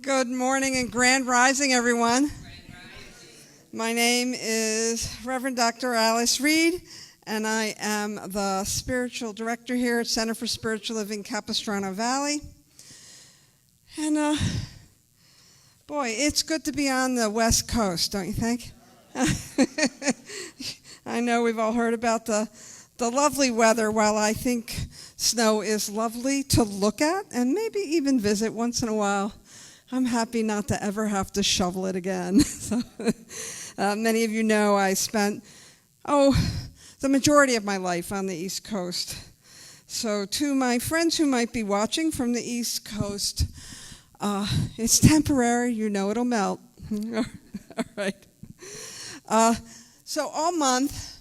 Good morning and grand rising, everyone. My name is Reverend Dr. Alice Reid, and I am the spiritual director here at Center for Spiritual Living, Capistrano Valley. And boy, it's good to be on the West Coast, don't you think? I know we've all heard about the lovely weather. While I think snow is lovely to look at and maybe even visit once in a while, I'm happy not to ever have to shovel it again. So, many of you know I spent, the majority of my life on the East Coast. So to my friends who might be watching from the East Coast, it's temporary, you know it'll melt. All right. So all month,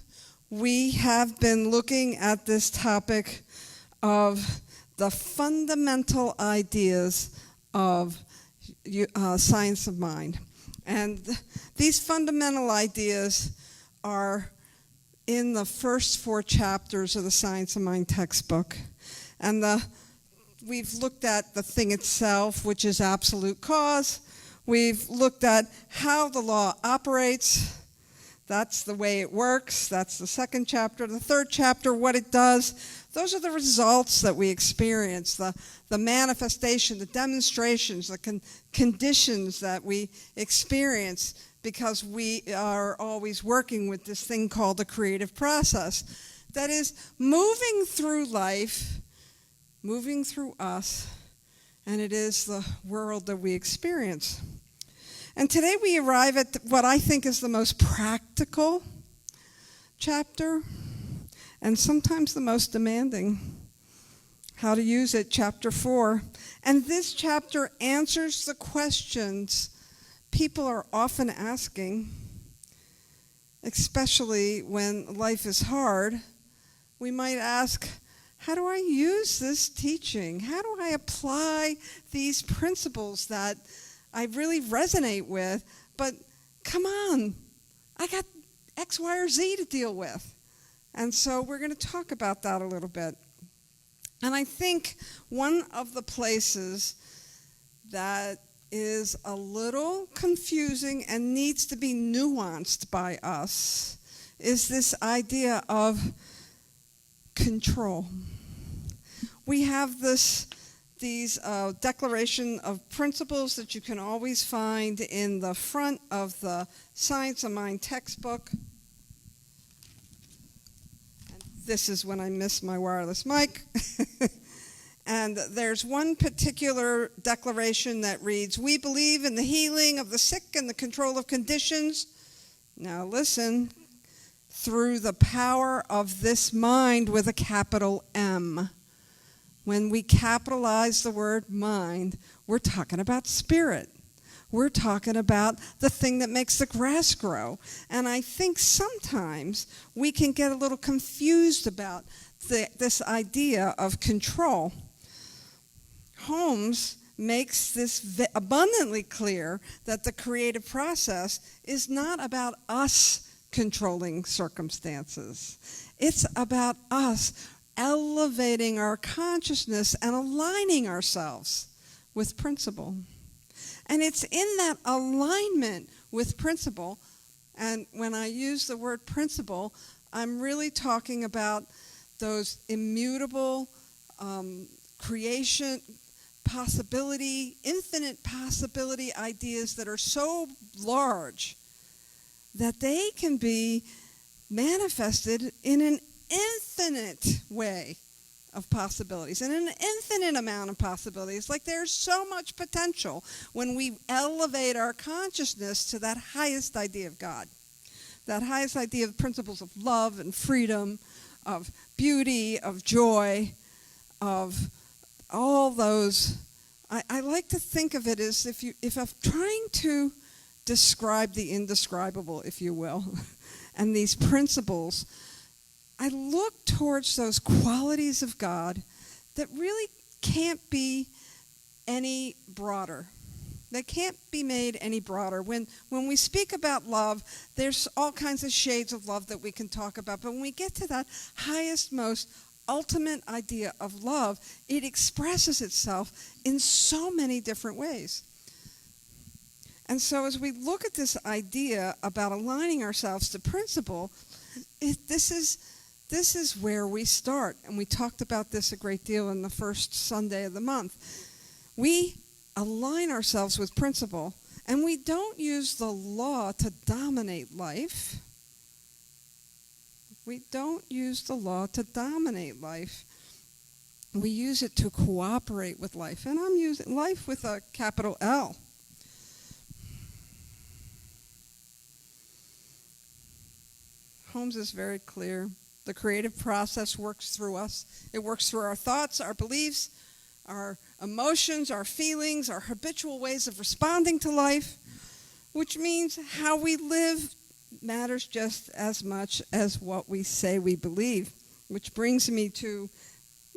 we have been looking at this topic of the fundamental ideas of science of mind. And these fundamental ideas are in the first 4 chapters of the Science of Mind textbook. And we've looked at the thing itself, which is absolute cause. We've looked at how the law operates. That's the way it works. That's the 2nd chapter. The 3rd chapter, what it does. Those are the results that we experience, the manifestation, the demonstrations, the conditions that we experience because we are always working with this thing called the creative process. That is moving through life, moving through us, and it is the world that we experience. And today we arrive at what I think is the most practical chapter, and sometimes the most demanding. How to use it, chapter 4. And this chapter answers the questions people are often asking, especially when life is hard. We might ask, how do I use this teaching? How do I apply these principles that I really resonate with? But come on, I got X, Y, or Z to deal with. And so we're going to talk about that a little bit. And I think one of the places that is a little confusing and needs to be nuanced by us is this idea of control. We have these declaration of principles that you can always find in the front of the Science of Mind textbook. This is when I miss my wireless mic. And there's one particular declaration that reads, "We believe in the healing of the sick and the control of conditions." Now listen, through the power of this mind with a capital M. When we capitalize the word mind, we're talking about spirit. We're talking about the thing that makes the grass grow. And I think sometimes we can get a little confused about this idea of control. Holmes makes this abundantly clear that the creative process is not about us controlling circumstances. It's about us elevating our consciousness and aligning ourselves with principle. And it's in that alignment with principle, and when I use the word principle, I'm really talking about those immutable creation, possibility, infinite possibility ideas that are so large that they can be manifested in an infinite way of possibilities, and an infinite amount of possibilities. Like there's so much potential when we elevate our consciousness to that highest idea of God, that highest idea of principles of love and freedom, of beauty, of joy, of all those. I like to think of it as if I'm trying to describe the indescribable, if you will, and these principles, I look towards those qualities of God that really can't be any broader. They can't be made any broader. When we speak about love, there's all kinds of shades of love that we can talk about. But when we get to that highest, most ultimate idea of love, it expresses itself in so many different ways. And so as we look at this idea about aligning ourselves to principle, this is where we start. And we talked about this a great deal in the first Sunday of the month. We align ourselves with principle, and we don't use the law to dominate life. We don't use the law to dominate life. We use it to cooperate with life. And I'm using life with a capital L. Holmes is very clear. The creative process works through us. It works through our thoughts, our beliefs, our emotions, our feelings, our habitual ways of responding to life, which means how we live matters just as much as what we say we believe, which brings me to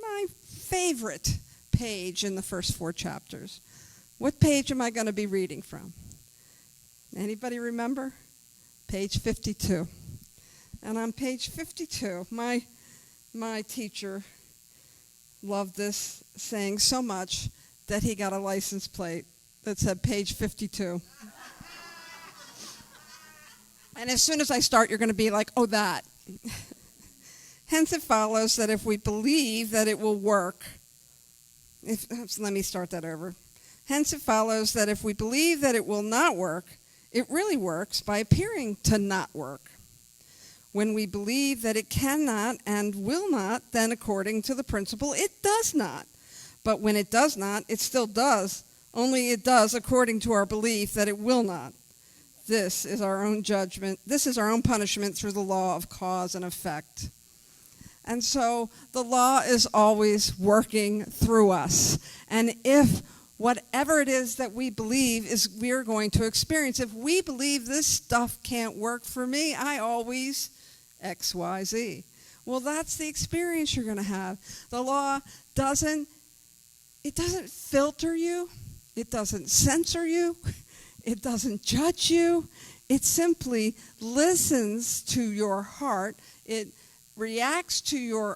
my favorite page in the first 4 chapters. What page am I going to be reading from? Anybody remember? Page 52. And on page 52, my teacher loved this saying so much that he got a license plate that said page 52. And as soon as I start, you're going to be like, oh, that. Hence it follows that if we believe that it will work, let me start that over. Hence it follows that if we believe that it will not work, it really works by appearing to not work. When we believe that it cannot and will not, then according to the principle, it does not. But when it does not, it still does, only it does according to our belief that it will not. This is our own judgment. This is our own punishment through the law of cause and effect. And so the law is always working through us. And if whatever it is that we believe is we're going to experience, if we believe this stuff can't work for me, I always XYZ. Well, that's the experience you're going to have. The law doesn't filter you. It doesn't censor you. It doesn't judge you. It simply listens to your heart. It reacts to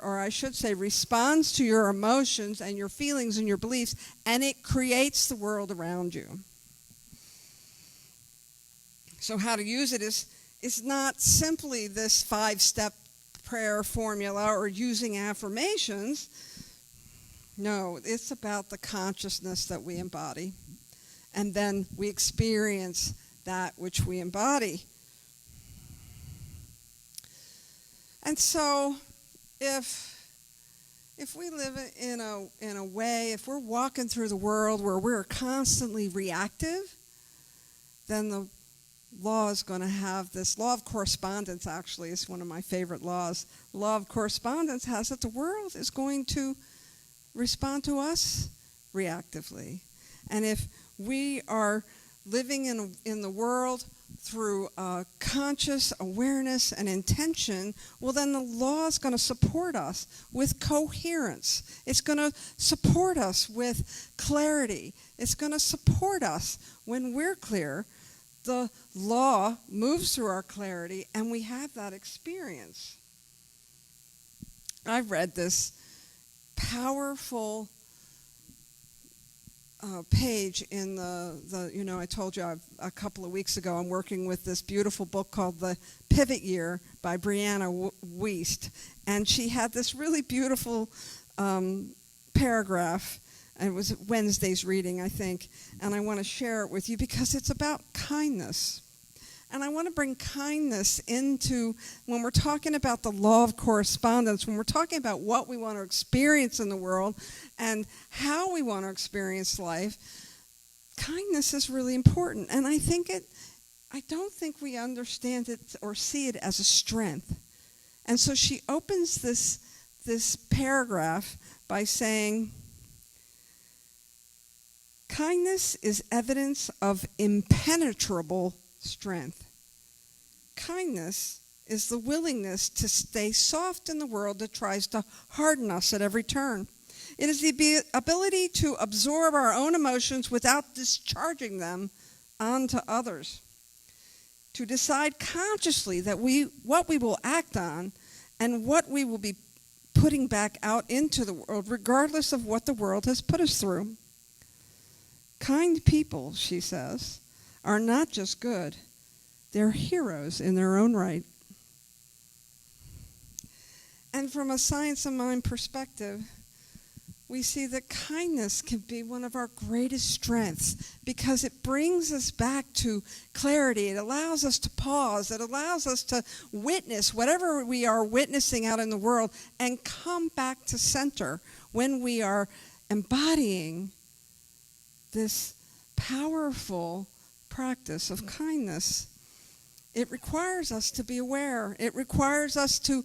responds to your emotions and your feelings and your beliefs, and it creates the world around you. So how to use it is not simply this 5-step prayer formula or using affirmations. No, it's about the consciousness that we embody. And then we experience that which we embody. And so if we live in a way, if we're walking through the world where we're constantly reactive, then the law is going to have this law of correspondence. Actually, is one of my favorite laws. Law of correspondence has that the world is going to respond to us reactively. And if we are living in the world through conscious awareness and intention, well, then the law is going to support us with coherence. It's going to support us with clarity. It's going to support us when we're clear. The law moves through our clarity, and we have that experience. I've read this powerful page in I told you a couple of weeks ago I'm working with this beautiful book called The Pivot Year by Brianna Wiest, and she had this really beautiful paragraph, and it was Wednesday's reading, I think, and I want to share it with you because it's about kindness. And I want to bring kindness into, when we're talking about the law of correspondence, when we're talking about what we want to experience in the world and how we want to experience life, kindness is really important. And I don't think we understand it or see it as a strength. And so she opens this paragraph by saying, kindness is evidence of impenetrable strength. Kindness is the willingness to stay soft in the world that tries to harden us at every turn. It is the ability to absorb our own emotions without discharging them onto others. To decide consciously that what we will act on and what we will be putting back out into the world, regardless of what the world has put us through. Kind people, she says, are not just good, they're heroes in their own right. And from a science of mind perspective, we see that kindness can be one of our greatest strengths because it brings us back to clarity. It allows us to pause. It allows us to witness whatever we are witnessing out in the world and come back to center when we are embodying this powerful practice of kindness. It requires us to be aware. It requires us to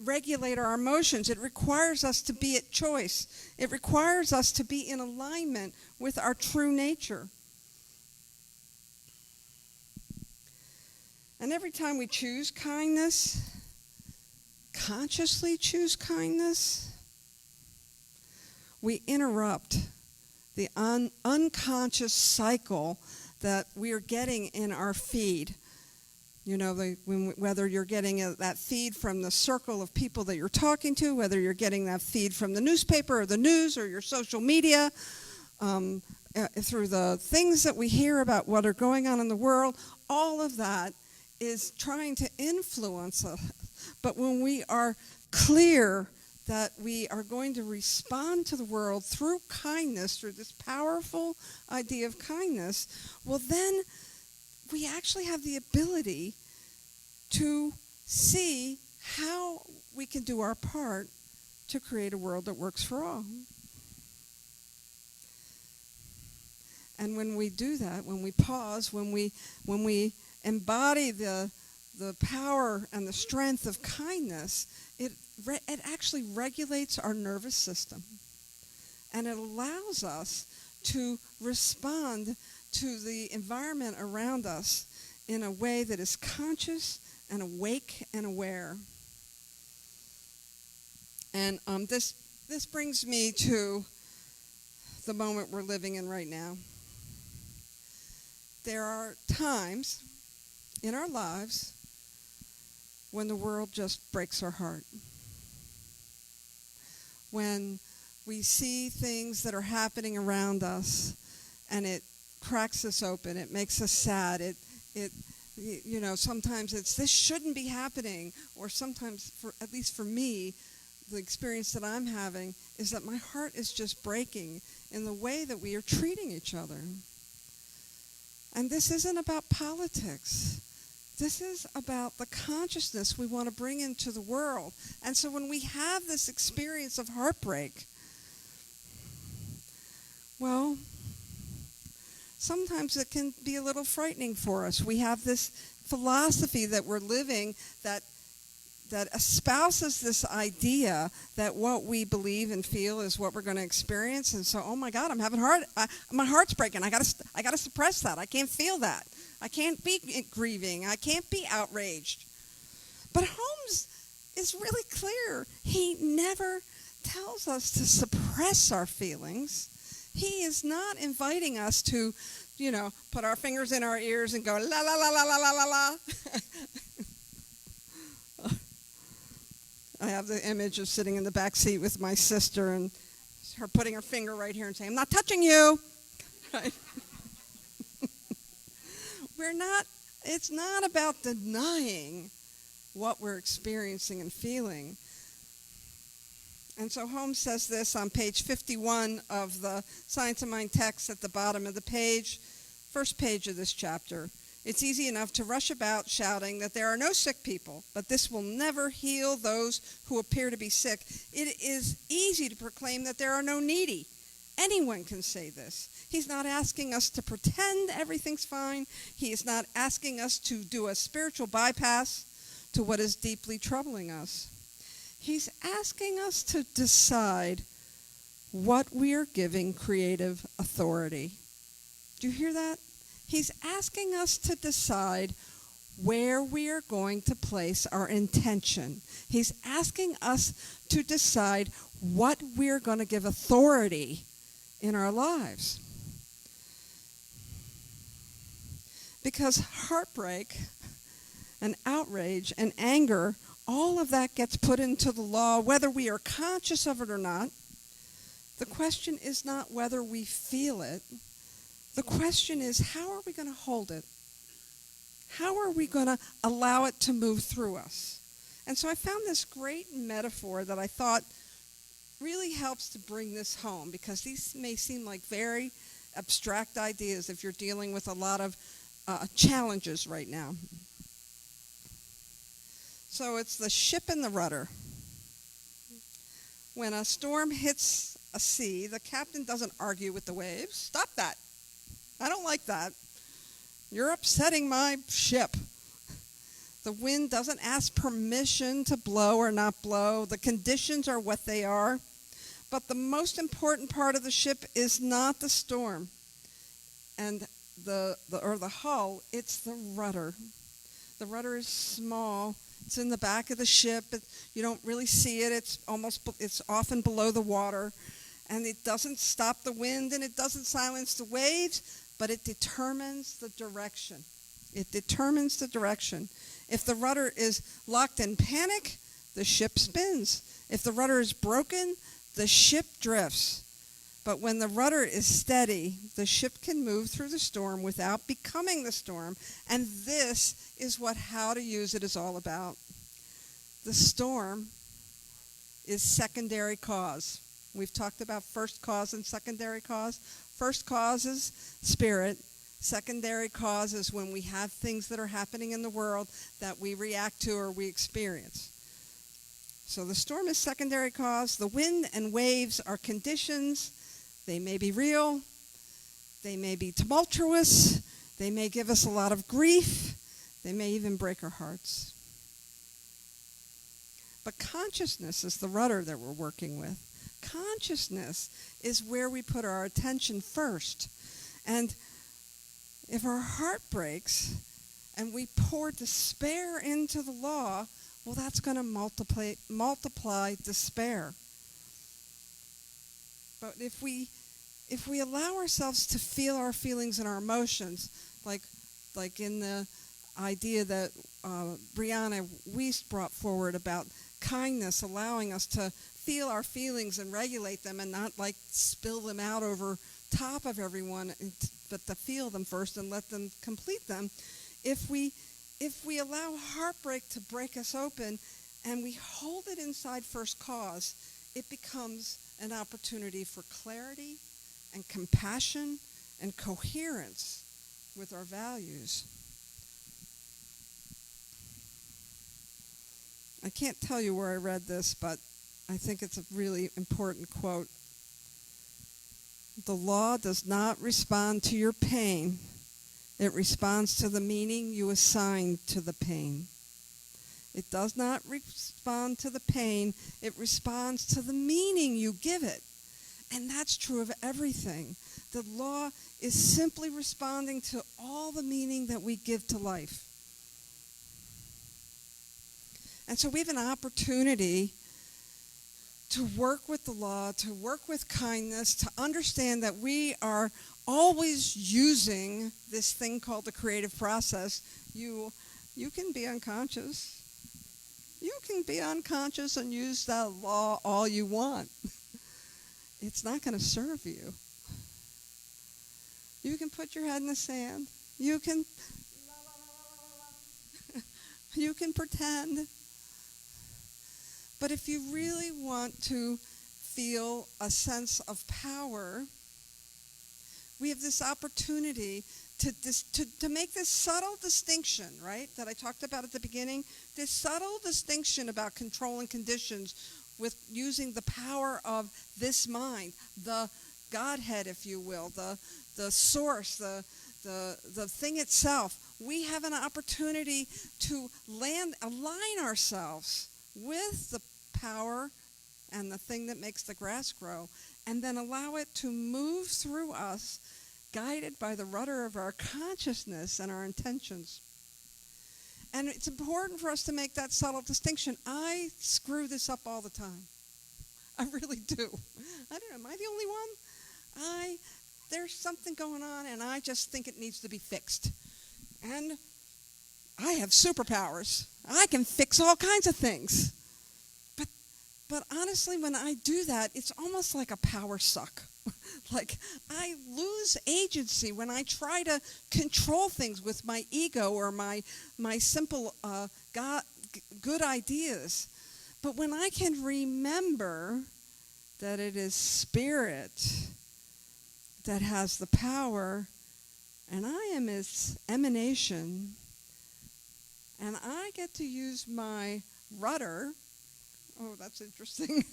regulate our emotions. It requires us to be at choice. It requires us to be in alignment with our true nature. And every time we choose kindness, consciously choose kindness, we interrupt the unconscious cycle that we are getting in our feed. You know, whether you're getting that feed from the circle of people that you're talking to, whether you're getting that feed from the newspaper or the news or your social media, through the things that we hear about what are going on in the world, all of that is trying to influence us. But when we are clear that we are going to respond to the world through kindness, through this powerful idea of kindness, well then we actually have the ability to see how we can do our part to create a world that works for all. And when we do that, when we pause, when we embody the power and the strength of kindness, it actually regulates our nervous system. And it allows us to respond to the environment around us in a way that is conscious and awake and aware. And this brings me to the moment we're living in right now. There are times in our lives when the world just breaks our heart. When we see things that are happening around us and it cracks us open, it makes us sad, you know, sometimes it's this shouldn't be happening, or sometimes, at least for me, the experience that I'm having is that my heart is just breaking in the way that we are treating each other. And this isn't about politics. This is about the consciousness we want to bring into the world. And so when we have this experience of heartbreak, well, sometimes it can be a little frightening for us. We have this philosophy that we're living that espouses this idea that what we believe and feel is what we're going to experience. And so, oh my God, I'm having my heart's breaking. I gotta suppress that. I can't feel that. I can't be grieving. I can't be outraged. But Holmes is really clear. He never tells us to suppress our feelings. He is not inviting us to, you know, put our fingers in our ears and go, la, la, la, la, la, la, la, la. I have the image of sitting in the back seat with my sister and her putting her finger right here and saying, I'm not touching you. Right? It's not about denying what we're experiencing and feeling. And so Holmes says this on page 51 of the Science of Mind text at the bottom of the page, first page of this chapter. It's easy enough to rush about shouting that there are no sick people, but this will never heal those who appear to be sick. It is easy to proclaim that there are no needy. Anyone can say this. He's not asking us to pretend everything's fine. He is not asking us to do a spiritual bypass to what is deeply troubling us. He's asking us to decide what we are giving creative authority. Do you hear that? He's asking us to decide where we are going to place our intention. He's asking us to decide what we're going to give authority in our lives. Because heartbreak and outrage and anger, all of that gets put into the law, whether we are conscious of it or not. The question is not whether we feel it. The question is, how are we going to hold it? How are we going to allow it to move through us? And so I found this great metaphor that I thought really helps to bring this home, because these may seem like very abstract ideas if you're dealing with a lot of challenges right now. So it's the ship and the rudder. When a storm hits a sea, the captain doesn't argue with the waves. Stop that. I don't like that. You're upsetting my ship. The wind doesn't ask permission to blow or not blow. The conditions are what they are. But the most important part of the ship is not the storm and the hull. It's the rudder. The rudder is small. It's in the back of the ship. You don't really see it. It's often below the water, and it doesn't stop the wind and it doesn't silence the waves, but it determines the direction. It determines the direction. If the rudder is locked in panic, the ship spins. If the rudder is broken, the ship drifts. But when the rudder is steady, the ship can move through the storm without becoming the storm. And this is what How to Use It is all about. The storm is secondary cause. We've talked about first cause and secondary cause. First cause is spirit. Secondary cause is when we have things that are happening in the world that we react to or we experience. So the storm is secondary cause. The wind and waves are conditions. They may be real. They may be tumultuous. They may give us a lot of grief. They may even break our hearts. But consciousness is the rudder that we're working with. Consciousness is where we put our attention first. And if our heart breaks and we pour despair into the law, well, that's going to multiply despair. But if we allow ourselves to feel our feelings and our emotions, like in the idea that Brianna Weiss brought forward about kindness, allowing us to feel our feelings and regulate them and not like spill them out over top of everyone, but to feel them first and let them complete them. If we allow heartbreak to break us open and we hold it inside first cause, it becomes an opportunity for clarity and compassion and coherence with our values. I can't tell you where I read this, but I think it's a really important quote. The law does not respond to your pain. It responds to the meaning you assign to the pain. It does not respond to the pain. It responds to the meaning you give it. And that's true of everything. The law is simply responding to all the meaning that we give to life. And so we have an opportunity to work with the law, to work with kindness, to understand that we are always using this thing called the creative process. You can be unconscious. You can be unconscious and use that law all you want. It's not going to serve you. You can put your head in the sand. You can you can pretend. But if you really want to feel a sense of power, we have this opportunity to make this subtle distinction, right, that I talked about at the beginning, this subtle distinction about control and conditions with using the power of this mind, the Godhead, if you will, the source, the thing itself. We have an opportunity to align ourselves with the power and the thing that makes the grass grow, and then allow it to move through us, guided by the rudder of our consciousness and our intentions. And it's important for us to make that subtle distinction. I screw this up all the time. I really do. I don't know, am I the only one? There's something going on, and I just think it needs to be fixed. And I have superpowers. I can fix all kinds of things. But honestly, when I do that, it's almost like a power suck. Like, I lose agency when I try to control things with my ego or my simple good ideas. But when I can remember that it is Spirit that has the power, and I am its emanation, and I get to use my rudder. Oh, that's interesting.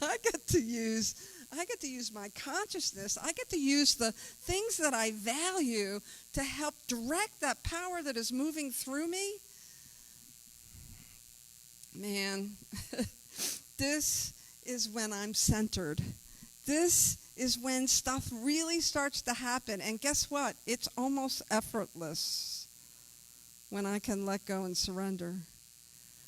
I get to use my consciousness. I get to use the things that I value to help direct that power that is moving through me. Man, this is when I'm centered. This is when stuff really starts to happen. And guess what? It's almost effortless when I can let go and surrender.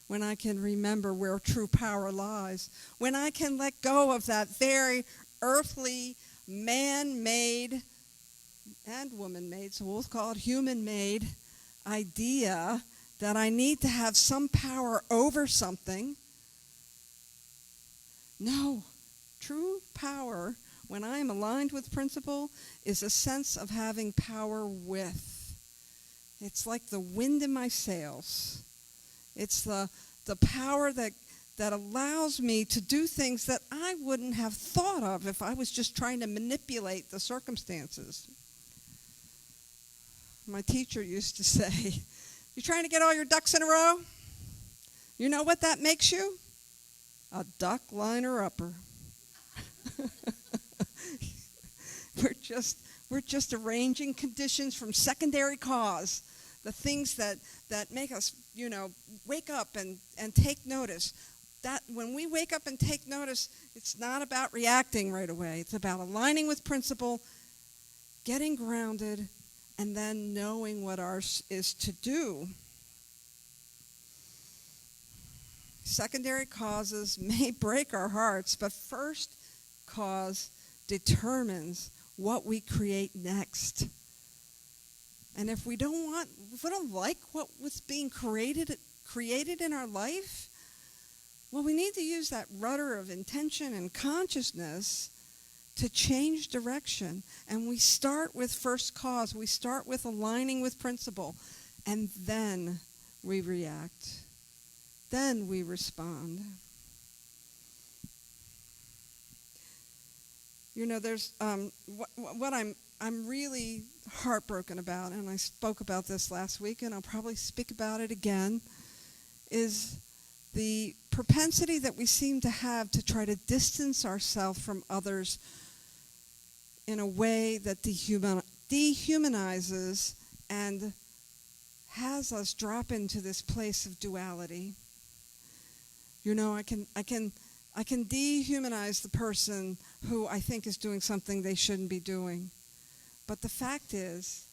When I can remember where true power lies. When I can let go of that very earthly, man-made, and woman-made, so we'll call it human-made idea that I need to have some power over something. No, true power, when I am aligned with principle, is a sense of having power with. It's like the wind in my sails. It's the power that allows me to do things that I wouldn't have thought of if I was just trying to manipulate the circumstances. My teacher used to say, "You trying to get all your ducks in a row? You know what that makes you? A duck liner upper." We're just arranging conditions from secondary cause, the things that make us, wake up and take notice. That when we wake up and take notice, it's not about reacting right away. It's about aligning with principle, getting grounded, and then knowing what ours is to do. Secondary causes may break our hearts, but first cause determines what we create next. And if we don't like what was being created in our life, well, we need to use that rudder of intention and consciousness to change direction. And we start with first cause. We start with aligning with principle. And then we react. Then we respond. There's what I'm really heartbroken about, and I spoke about this last week, and I'll probably speak about it again, is the propensity that we seem to have to try to distance ourselves from others in a way that dehumanizes and has us drop into this place of duality. I can dehumanize the person who I think is doing something they shouldn't be doing. But the fact is,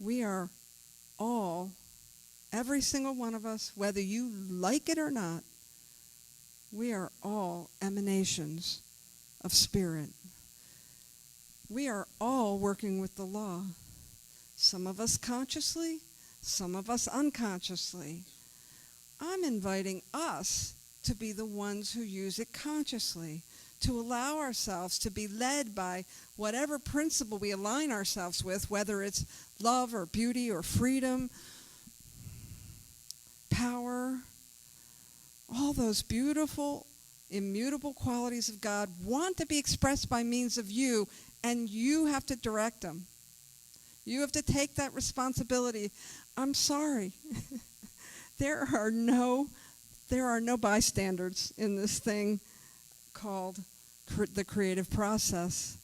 we are all, every single one of us, whether you like it or not, we are all emanations of Spirit. We are all working with the law. Some of us consciously, some of us unconsciously. I'm inviting us to be the ones who use it consciously, to allow ourselves to be led by whatever principle we align ourselves with, whether it's love or beauty or freedom, power, all those beautiful, immutable qualities of God want to be expressed by means of you, and you have to direct them. You have to take that responsibility. I'm sorry. There are no bystanders in this thing called the creative process.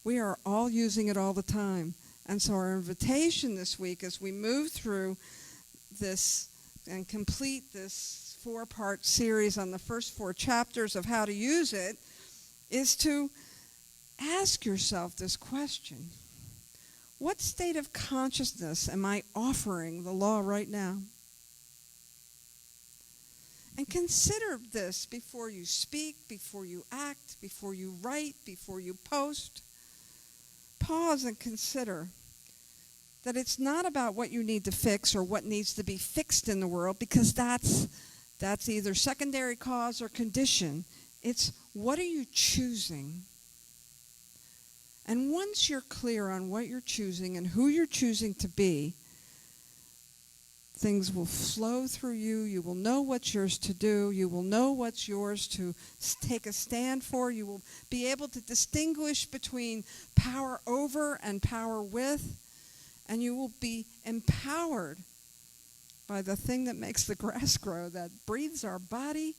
We are all using it all the time. And so our invitation this week, as we move through this and complete this 4-part series on the first 4 chapters of how to use it, is to ask yourself this question. What state of consciousness am I offering the law right now? And consider this before you speak, before you act, before you write, before you post. Pause and consider that it's not about what you need to fix or what needs to be fixed in the world, because that's either secondary cause or condition. It's what are you choosing? And once you're clear on what you're choosing and who you're choosing to be, things will flow through you. You will know what's yours to do. You will know what's yours to take a stand for. You will be able to distinguish between power over and power with. And you will be empowered by the thing that makes the grass grow, that breathes our body,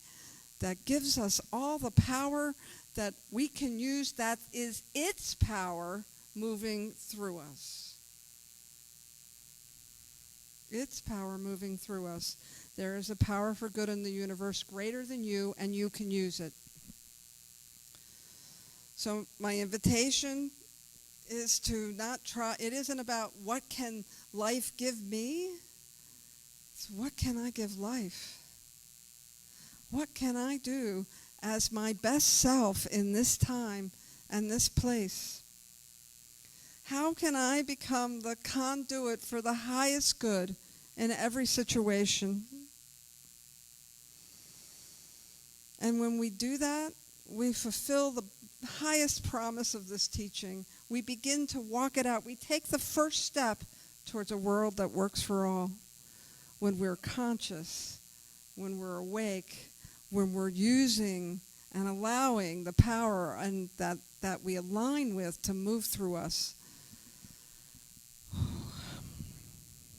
that gives us all the power that we can use, that is its power moving through us. Its power moving through us. There is a power for good in the universe greater than you, and you can use it. So my invitation is to not try, it isn't about what can life give me, it's what can I give life? What can I do as my best self in this time and this place? How can I become the conduit for the highest good in every situation? And when we do that, we fulfill the highest promise of this teaching. We begin to walk it out. We take the first step towards a world that works for all. When we're conscious, when we're awake, when we're using and allowing the power and that we align with to move through us.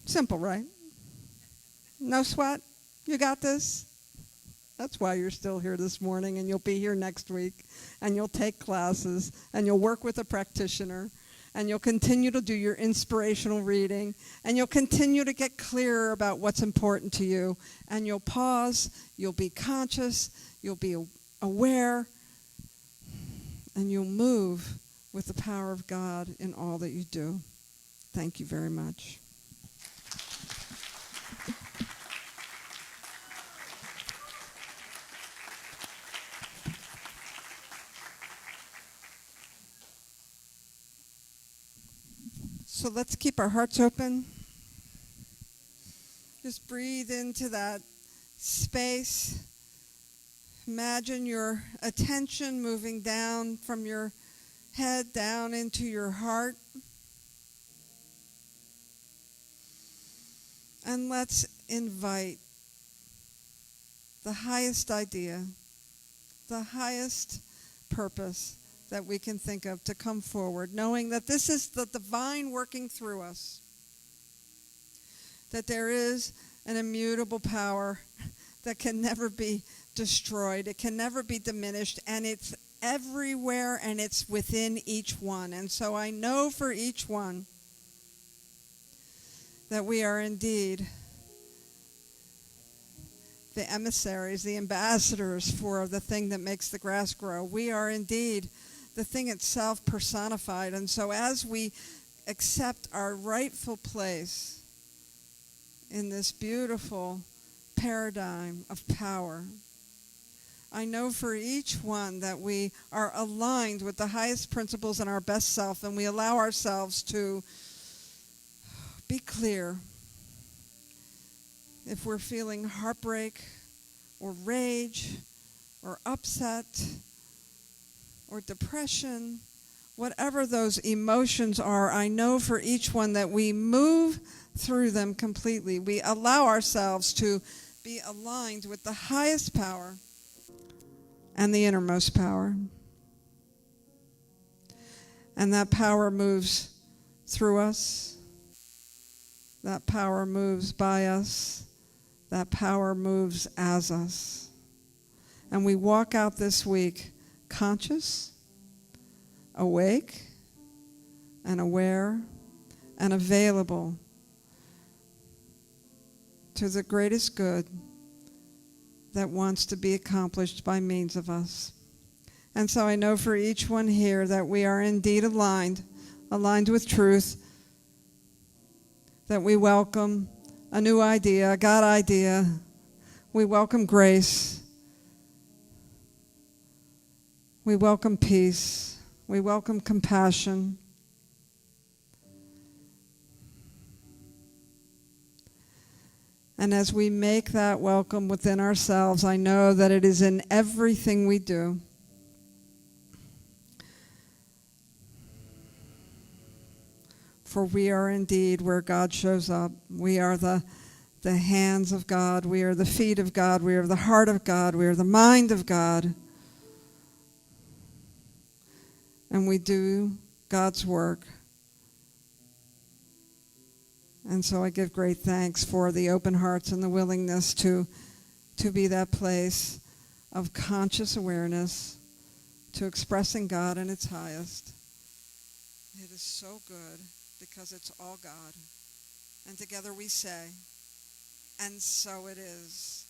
Simple, right? No sweat? You got this? That's why you're still here this morning, and you'll be here next week, and you'll take classes, and you'll work with a practitioner, and you'll continue to do your inspirational reading, and you'll continue to get clearer about what's important to you, and you'll pause, you'll be conscious, you'll be aware, and you'll move with the power of God in all that you do. Thank you very much. So let's keep our hearts open. Just breathe into that space. Imagine your attention moving down from your head down into your heart. And let's invite the highest idea, the highest purpose that we can think of to come forward, knowing that this is the divine working through us, that there is an immutable power that can never be destroyed, it can never be diminished, and it's everywhere and it's within each one. And so I know for each one that we are indeed the emissaries, the ambassadors for the thing that makes the grass grow. We are indeed the thing itself personified. And so as we accept our rightful place in this beautiful paradigm of power, I know for each one that we are aligned with the highest principles in our best self, and we allow ourselves to be clear. If we're feeling heartbreak or rage or upset or depression, whatever those emotions are, I know for each one that we move through them completely. We allow ourselves to be aligned with the highest power and the innermost power. And that power moves through us. That power moves by us. That power moves as us. And we walk out this week conscious, awake, and aware, and available to the greatest good that wants to be accomplished by means of us. And so I know for each one here that we are indeed aligned with truth, that we welcome a new idea, a God idea. We welcome grace. We welcome peace. We welcome compassion. And as we make that welcome within ourselves, I know that it is in everything we do. For we are indeed where God shows up. We are the hands of God. We are the feet of God. We are the heart of God. We are the mind of God. And we do God's work. And so I give great thanks for the open hearts and the willingness to be that place of conscious awareness, to expressing God in its highest. It is so good because it's all God. And together we say, and so it is.